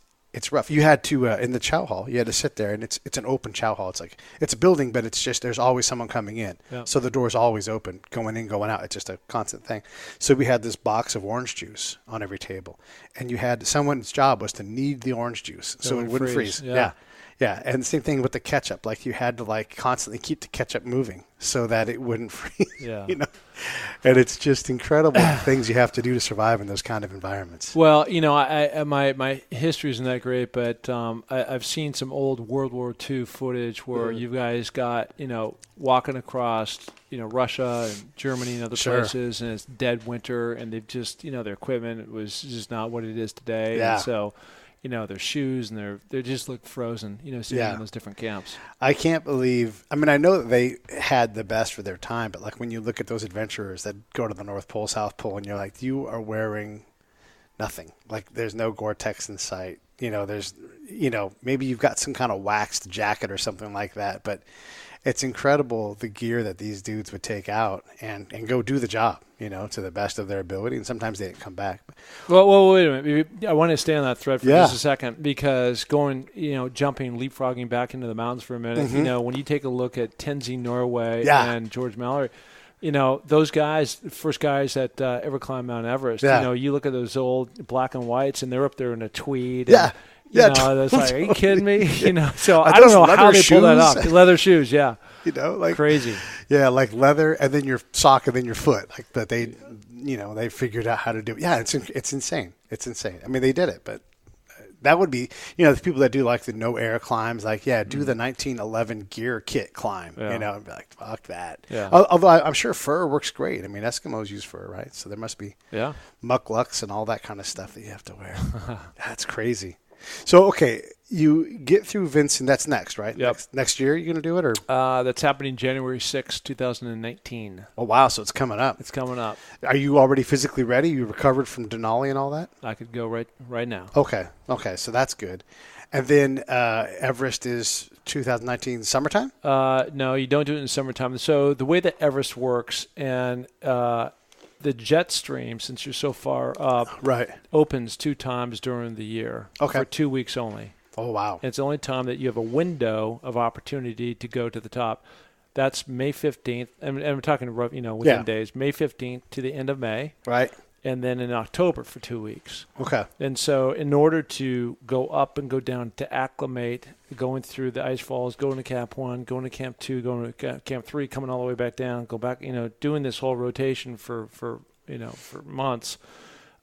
rough. You had to, in the chow hall, you had to sit there, and it's an open chow hall. It's like, it's a building, but it's just, there's always someone coming in. Yeah. So the door's always open, going in, going out. It's just a constant thing. So we had this box of orange juice on every table, and you had, someone's job was to knead the orange juice so it wouldn't freeze. Yeah. Yeah. And the same thing with the ketchup. Like you had to like constantly keep the ketchup moving so that it wouldn't freeze. Yeah. And it's just incredible things you have to do to survive in those kind of environments. Well, my history isn't that great, but I've seen some old World War II footage where you guys got, walking across, Russia and Germany and other places, and it's dead winter, and they've just, their equipment was just not what it is today. Yeah. And so, their shoes, and they just look frozen, sitting in those different camps. I can't believe, I know that they had the best for their time, but like when you look at those adventurers that go to the North Pole, South Pole, and you're like, you are wearing nothing. Like there's no Gore-Tex in sight. There's, maybe you've got some kind of waxed jacket or something like that, but it's incredible the gear that these dudes would take out and go do the job, to the best of their ability. And sometimes they didn't come back. Well, wait a minute. I want to stay on that thread for just a second, because jumping, leapfrogging back into the mountains for a minute, when you take a look at Tenzing Norway and George Mallory, those guys, first guys that ever climbed Mount Everest, you look at those old black and whites, and they're up there in a tweed. Yeah. It's like, are you kidding me? So I don't know how they pull that off. Leather shoes, yeah. Like crazy. Yeah, like leather, and then your sock, and then your foot. Like, but they, they figured out how to do it. Yeah, it's insane. It's insane. I mean, they did it, but that would be, the people that do like the no air climbs, like, do the 1911 gear kit climb, and be like, fuck that. Yeah. Although I'm sure fur works great. I mean, Eskimos use fur, right? So there must be mucklucks and all that kind of stuff that you have to wear. That's crazy. So, okay, you get through Vinson. That's next, right? Yep. Next year you're going to do it? Or that's happening January 6, 2019. Oh, wow. So it's coming up. It's coming up. Are you already physically ready? You recovered from Denali and all that? I could go right now. Okay. So that's good. And then Everest is 2019 summertime? No, you don't do it in summertime. So the way that Everest works, and the jet stream, since you're so far up, opens 2 times during the year for 2 weeks only. Oh, wow. And it's the only time that you have a window of opportunity to go to the top. That's May 15th, and we're talking within days, May 15th to the end of May. Right. And then in October for 2 weeks. Okay. And so in order to go up and go down, to acclimate, going through the ice falls, going to Camp 1, going to Camp 2, going to Camp 3, coming all the way back down, go back, doing this whole rotation for months,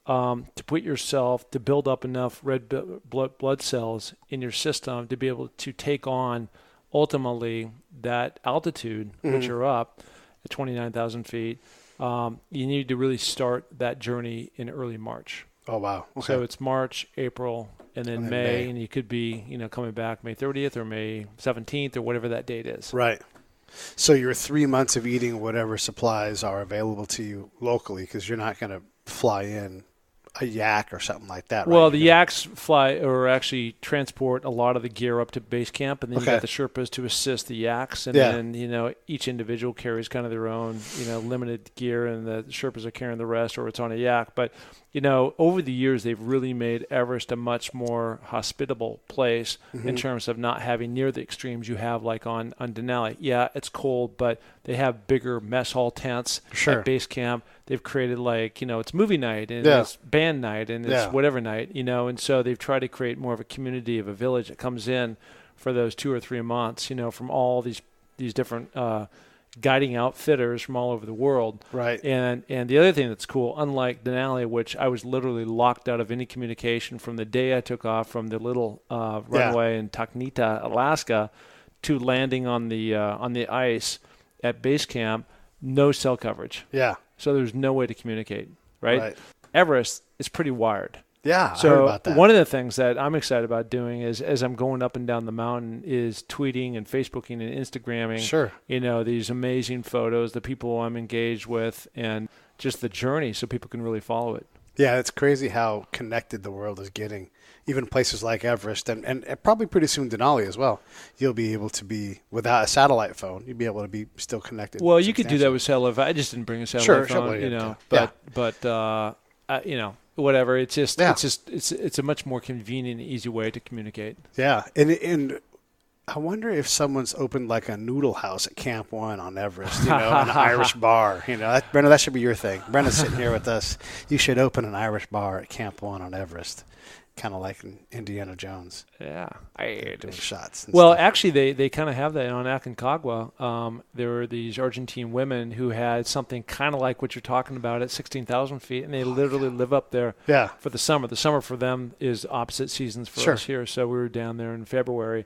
to put yourself, to build up enough red blood cells in your system to be able to take on ultimately that altitude, which you're up at 29,000 feet. You need to really start that journey in early March. Oh, wow. Okay. So it's March, April, and then May, and you could be, coming back May 30th or May 17th or whatever that date is. Right. So your 3 months of eating whatever supplies are available to you locally, because you're not going to fly in a yak or something like that, right? Well, the yaks fly or actually transport a lot of the gear up to base camp, and then you got the Sherpas to assist the yaks, and then each individual carries kind of their own limited gear, and the Sherpas are carrying the rest, or it's on a yak. But over the years, they've really made Everest a much more hospitable place in terms of not having near the extremes you have like on Denali. Yeah, it's cold, but they have bigger mess hall tents at base camp. They've created it's movie night, and it's band night, and it's whatever night, and so they've tried to create more of a community of a village that comes in for those 2 or 3 months, from all these different guiding outfitters from all over the world. Right. And the other thing that's cool, unlike Denali, which I was literally locked out of any communication from the day I took off from the little runway in Taknita, Alaska, to landing on the ice at base camp, no cell coverage. Yeah. So there's no way to communicate, right? Everest is pretty wired. Yeah, so I heard about that. One of the things that I'm excited about doing is, as I'm going up and down the mountain, is tweeting and Facebooking and Instagramming, these amazing photos, the people I'm engaged with, and just the journey so people can really follow it. Yeah, it's crazy how connected the world is getting. Even places like Everest and probably pretty soon Denali as well. You'll be able to be, without a satellite phone, you'll be able to be still connected. Well, you could do that with satellite. I just didn't bring a satellite phone, but whatever. It's just it's a much more convenient and easy way to communicate. Yeah, and I wonder if someone's opened like a noodle house at Camp 1 on Everest, an Irish bar. Brenda, that should be your thing. Brenda's sitting here with us. You should open an Irish bar at Camp 1 on Everest. Kind of like in Indiana Jones. Yeah. Doing shots. Well, stuff. actually, they kind of have that on Aconcagua. There were these Argentine women who had something kind of like what you're talking about at 16,000 feet, and they literally live up there for the summer. The summer for them is opposite seasons for us here. So we were down there in February.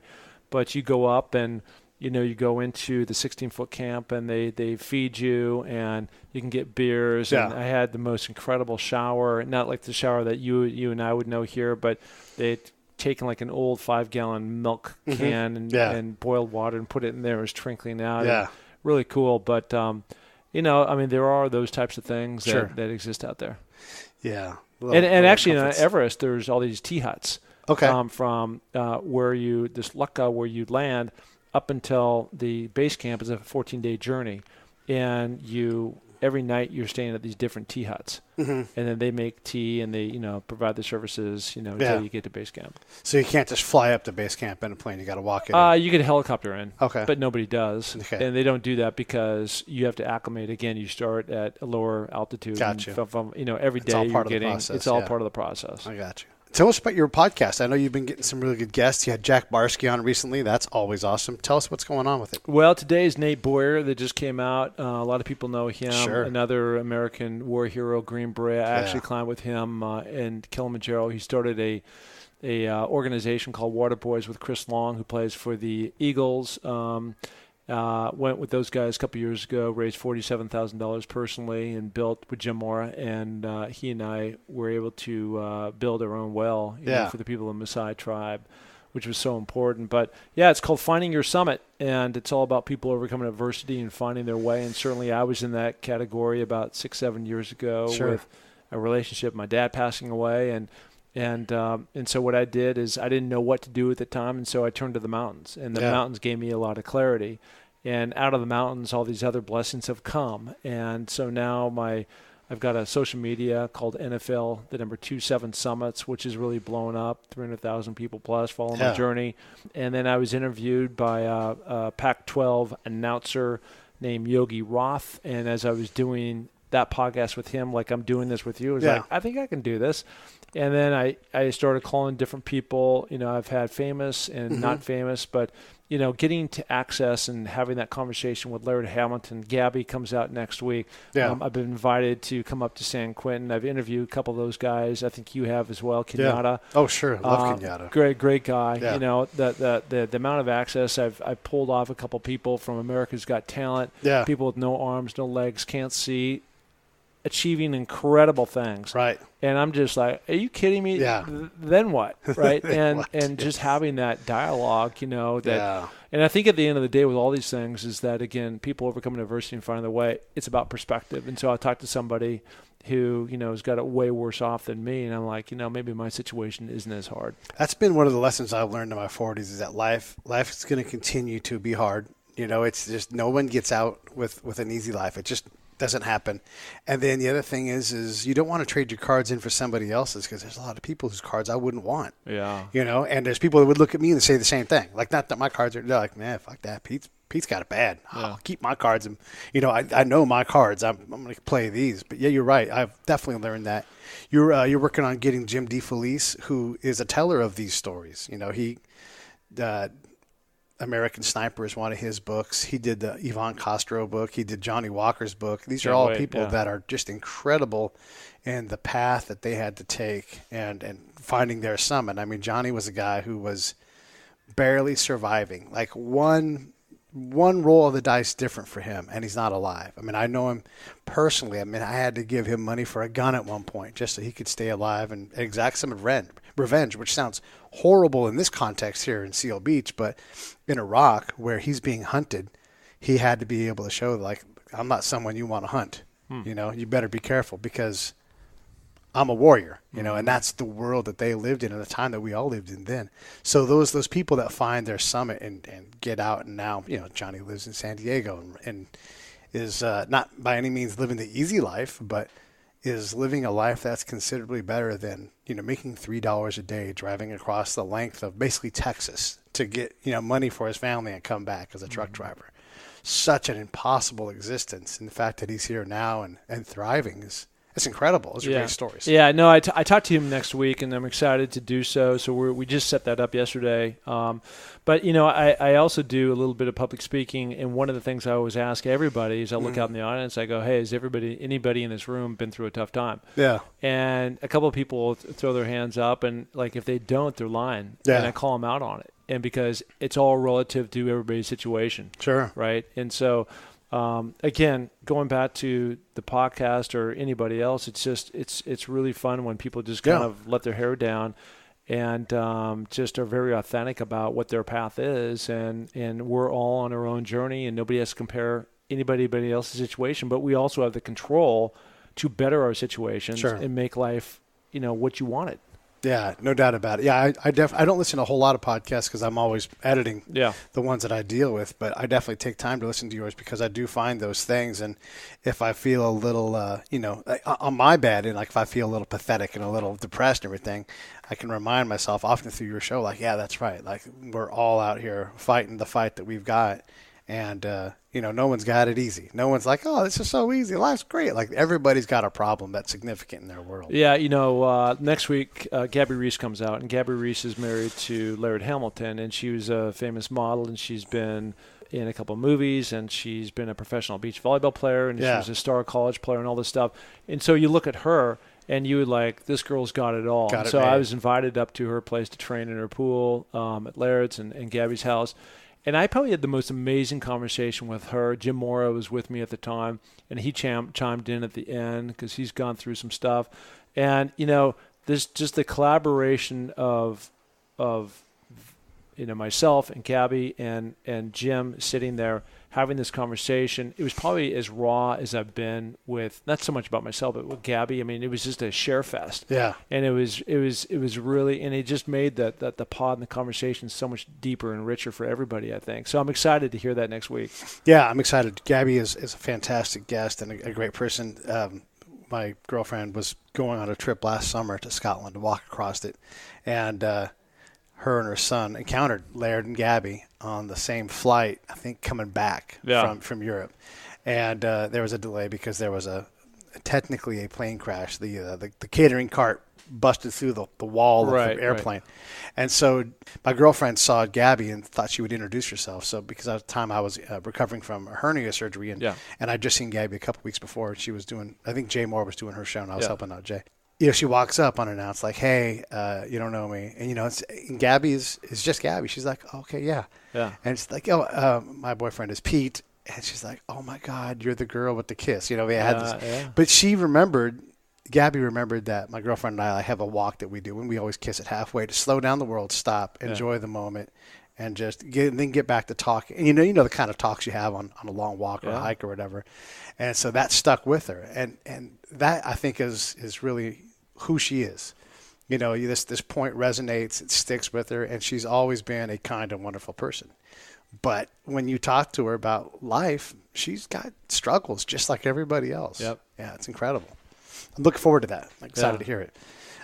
But you go up and, you go into the 16-foot camp, and they feed you, and you can get beers. And I had the most incredible shower, not like the shower that you and I would know here, but they taken like an old 5-gallon milk can and boiled water and put it in there. It was trickling out. Yeah. Really cool. But, there are those types of things that exist out there. Yeah. And actually in Everest, there's all these tea huts. Okay. From where you land up until the base camp is a 14-day journey. And every night you're staying at these different tea huts. And then they make tea and they, provide the services, until you get to base camp. So you can't just fly up to base camp in a plane. You got to walk in. You get a helicopter in. Okay. But nobody does. Okay. And they don't do that because you have to acclimate. Again, you start at a lower altitude. Gotcha. From every day you're getting, it's all part of the process. I got you. Tell us about your podcast. I know you've been getting some really good guests. You had Jack Barsky on recently. That's always awesome. Tell us what's going on with it. Well, today is Nate Boyer that just came out. A lot of people know him. Sure. Another American war hero, Green Beret. I actually climbed with him in Kilimanjaro. He started a organization called Water Boys with Chris Long, who plays for the Eagles. Went with those guys a couple years ago, raised $47,000 personally, and built with Jim Mora. And he and I were able to build our own well for the people of the Maasai tribe, which was so important. But, it's called Finding Your Summit, and it's all about people overcoming adversity and finding their way. And certainly I was in that category about 6-7 years ago with a relationship, my dad passing away. And so what I did is I didn't know what to do at the time, and so I turned to the mountains. And the mountains gave me a lot of clarity. And out of the mountains, all these other blessings have come. And so now I've got a social media called NFL, the number 27 Summits, which is really blown up, 300,000 people plus following my journey. And then I was interviewed by a Pac-12 announcer named Yogi Roth. And as I was doing that podcast with him, like I'm doing this with you, I was like, I think I can do this. And then I started calling different people. I've had famous and not famous, but getting to access and having that conversation with Laird Hamilton. Gabby comes out next week. I've been invited to come up to San Quentin. I've interviewed a couple of those guys. I think you have as well, Kenyatta. Yeah. Oh, sure. Love Kenyatta. Great guy. Yeah. The amount of access. I've pulled off a couple people from America's Got Talent. Yeah. People with no arms, no legs, can't see, achieving incredible things. Right. And I'm just like, are you kidding me? Yeah. Then what? Right. And just having that dialogue, and I think at the end of the day with all these things is that, again, people overcoming adversity and finding their way, it's about perspective. And so I talked to somebody who, has got it way worse off than me. And I'm like, maybe my situation isn't as hard. That's been one of the lessons I've learned in my 40s is that life is going to continue to be hard. It's just no one gets out with an easy life. It just doesn't happen. And then the other thing is you don't want to trade your cards in for somebody else's because there's a lot of people whose cards I wouldn't want. Yeah. And there's people that would look at me and say the same thing. Like, not that my cards are, they're like, man, fuck that. Pete's got it bad. I'll keep my cards. And, I know my cards. I'm going to play these. But, yeah, you're right. I've definitely learned that. You're working on getting Jim DeFelice, who is a teller of these stories. He American Sniper is one of his books. He did the Yvonne Castro book. He did Johnny Walker's book. These are all people that are just incredible in the path that they had to take and finding their summit. I mean, Johnny was a guy who was barely surviving. Like one roll of the dice different for him, and he's not alive. I mean, I know him personally. I mean, I had to give him money for a gun at one point just so he could stay alive and exact some revenge, which sounds horrible in this context here in Seal Beach, but in Iraq, where he's being hunted, he had to be able to show, like, I'm not someone you want to hunt. You better be careful because I'm a warrior, and that's the world that they lived in at the time that we all lived in then. So those people that find their summit and get out, and now, Johnny lives in San Diego and is not by any means living the easy life, but is living a life that's considerably better than, making $3 a day, driving across the length of basically Texas to get, money for his family and come back as a truck driver. Such an impossible existence. And the fact that he's here now and thriving it's incredible. Those are great stories. Yeah, no, I talked to him next week, and I'm excited to do so. So we just set that up yesterday. But, I also do a little bit of public speaking, and one of the things I always ask everybody is I look out in the audience, I go, hey, has anybody in this room been through a tough time? Yeah. And a couple of people throw their hands up, and, like, if they don't, they're lying. Yeah. And I call them out on it. And because it's all relative to everybody's situation. Sure. Right? And so again, going back to the podcast or anybody else, it's just it's really fun when people just kind of let their hair down and just are very authentic about what their path is. And we're all on our own journey, and nobody has to compare anybody else's situation. But we also have the control to better our situations and make life, what you want it. Yeah, no doubt about it. Yeah, I don't listen to a whole lot of podcasts because I'm always editing the ones that I deal with, but I definitely take time to listen to yours because I do find those things. And if I feel a little, on my bad, and like if I feel a little pathetic and a little depressed and everything, I can remind myself often through your show, like, yeah, that's right. Like, we're all out here fighting the fight that we've got. And, no one's got it easy. No one's like, oh, this is so easy. Life's great. Like, everybody's got a problem that's significant in their world. Yeah, next week, Gabby Reese comes out. And Gabby Reese is married to Laird Hamilton. And she was a famous model. And she's been in a couple of movies. And she's been a professional beach volleyball player. And she was a star college player and all this stuff. And so you look at her, and you would like, this girl's got it all. So I was invited up to her place to train in her pool at Laird's and Gabby's house. And I probably had the most amazing conversation with her. Jim Mora was with me at the time, and he chimed in at the end because he's gone through some stuff. And, there's just the collaboration of myself and Gabby and Jim sitting there having this conversation. It was probably as raw as I've been with, not so much about myself, but with Gabby. I mean, it was just a share fest. Yeah. And it was really, and it just made the pod and the conversation so much deeper and richer for everybody, I think. So I'm excited to hear that next week. Yeah, I'm excited. Gabby is a fantastic guest and a great person. My girlfriend was going on a trip last summer to Scotland to walk across it. And, her and her son encountered Laird and Gabby on the same flight, I think, coming back from Europe. And there was a delay because there was technically a plane crash. The catering cart busted through the wall of the airplane. Right. And so my girlfriend saw Gabby and thought she would introduce herself. So because at the time I was recovering from a hernia surgery, and I'd just seen Gabby a couple weeks before. She was doing, I think Jay Moore was doing her show, and I was helping out Jay. She walks up unannounced, like, hey, you don't know me. And, and Gabby is just Gabby. She's like, okay, yeah. And it's like, my boyfriend is Pete. And she's like, oh, my God, you're the girl with the kiss. We had this. Yeah. But Gabby remembered that my girlfriend and I have a walk that we do, and we always kiss it halfway to slow down the world, stop, enjoy the moment, and just get back to talking. And, the kind of talks you have on a long walk or a hike or whatever. And so that stuck with her. And that, I think, is really who she is. This point resonates, it sticks with her, and she's always been a kind and wonderful person. But when you talk to her about life, she's got struggles just like everybody else. Yep. Yeah, it's incredible. I'm looking forward to that. I'm excited to hear it.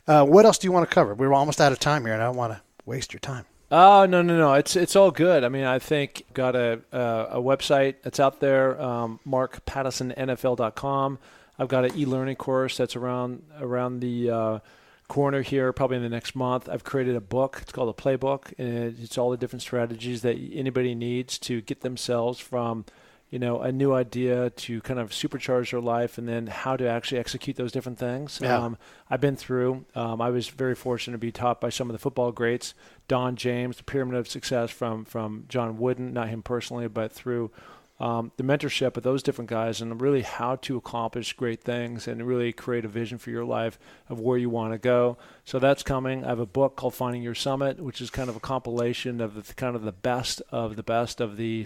What else do you want to cover? We're almost out of time here, and I don't want to waste your time. Oh, no. It's all good. I mean, I think got a website that's out there, markpattisonnfl.com. I've got an e-learning course that's around the corner here, probably in the next month. I've created a book. It's called a playbook, and it's all the different strategies that anybody needs to get themselves from, a new idea to kind of supercharge their life, and then how to actually execute those different things. Yeah. I've been through. I was very fortunate to be taught by some of the football greats, Don James, the Pyramid of Success from John Wooden, not him personally, but through the mentorship of those different guys, and really how to accomplish great things and really create a vision for your life of where you want to go. So that's coming. I have a book called Finding Your Summit, which is kind of a compilation of the best of the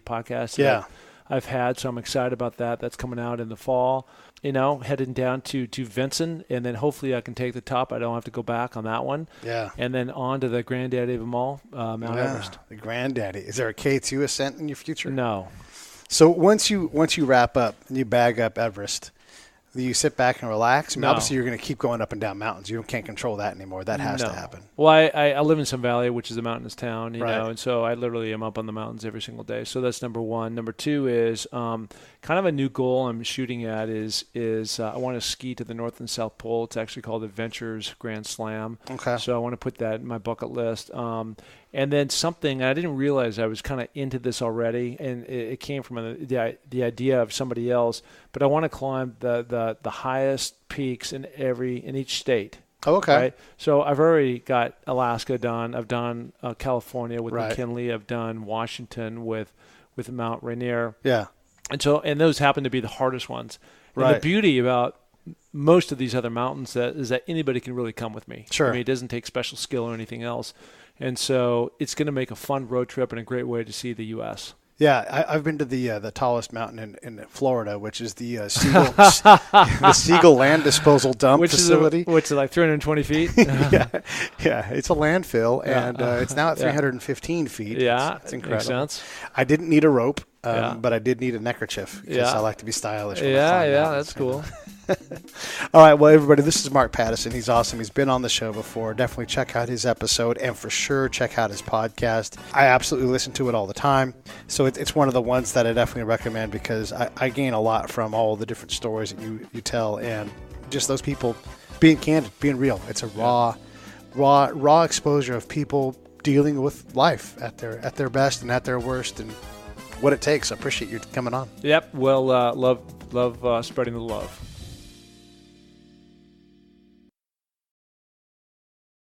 podcasts that I've had. So I'm excited about that. That's coming out in the fall. Heading down to Vinson, and then hopefully I can take the top. I don't have to go back on that one. Yeah. And then on to the granddaddy of them all, Mount Everest. The granddaddy. Is there a K2 ascent in your future? No. So once you wrap up and you bag up Everest, do you sit back and relax? I mean, obviously you're going to keep going up and down mountains. You can't control that anymore. That has to happen. Well, I live in Sun Valley, which is a mountainous town, you know, and so I literally am up on the mountains every single day. So that's number one. Number two is kind of a new goal I'm shooting at is I want to ski to the North and South Pole. It's actually called Adventures Grand Slam. Okay. So I want to put that in my bucket list. And then something I didn't realize I was kind of into this already, and it came from the idea of somebody else. But I want to climb the highest peaks in each state. Oh, okay. Right? So I've already got Alaska done. I've done California with McKinley. I've done Washington with Mount Rainier. Yeah. And those happen to be the hardest ones. And the beauty about most of these other mountains is that anybody can really come with me. Sure. I mean, it doesn't take special skill or anything else. And so it's going to make a fun road trip and a great way to see the U.S. Yeah, I've been to the tallest mountain in Florida, which is the Siegel Land Disposal Dump Facility. Which is like 320 feet? yeah, it's a landfill, and it's now at 315 feet. Yeah, it's incredible. Makes sense. I didn't need a rope, but I did need a neckerchief because I like to be stylish. That's cool. All right, well, everybody, this is Mark Pattison. He's awesome. He's been on the show before. Definitely check out his episode, and for sure, check out his podcast. I absolutely listen to it all the time, so it's one of the ones that I definitely recommend because I gain a lot from all the different stories that you tell, and just those people being candid, being real. It's a raw exposure of people dealing with life at their best and at their worst, and what it takes. I appreciate you coming on. Yep. Well, love spreading the love.